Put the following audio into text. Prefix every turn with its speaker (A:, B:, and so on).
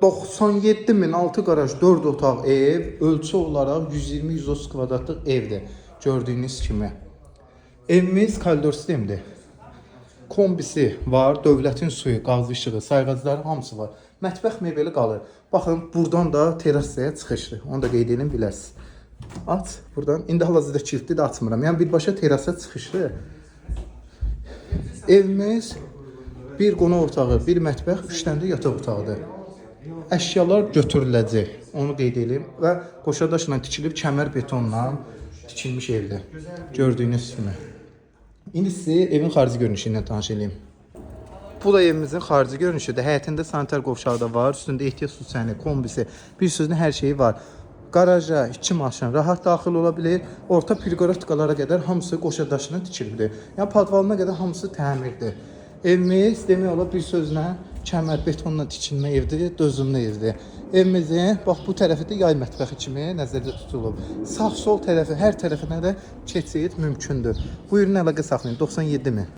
A: 97 min 6 qaraj 4 otaq ev, ölçü olaraq 120-130 kvadratlıq evdir. Gördüyünüz kimi. Evimiz koridor sistemdir. Kombisi var, dövlətin suyu, qaz işığı, sayğacları hamısı var. Mətbəx mebeli qalır. Baxın, buradan da terasaya çıxışdır. Onu da qeyd edin bilərsiniz. Aç, buradan. İndi hal-hazırda kilitli də açmıram. Yəni birbaşa terasa çıxışdır. Evimiz bir qonaq otağı, bir mətbəx, 3 dənə də yataq otağıdır. Əşyalar götürüləcək. Onu qeyd edeyim və qoşadaşla tikilib kəmər betonla tikilmiş evdir. Gördüyünüz kimi. İndi sizi evin xarici görünüşü ilə tanış edeyim. Bu da evimizin xarici görünüşüdür. Həyətində sanitar qovşağı da var. Üstündə ehtiyac su çəni, kombisi, bir sözlə hər şeyi var. Qaraja 2 maşın rahat daxil ola bilir. Orta pirqoratikalara qədər hamısı qoşadaşla tikilibdir. Yəni padvalına qədər hamısı təmirdir. Evimiz demək olar bir sözlə kəmər betonla tikilmə evdir, dözümlü evdir. Evimizin bax bu tərəfi də yay mətbəxi kimi nəzərdə tutulub. Sağ sol tərəfi hər tərəfinə də keçid mümkündür. Buyurun əlaqə saxlayın. 97 min.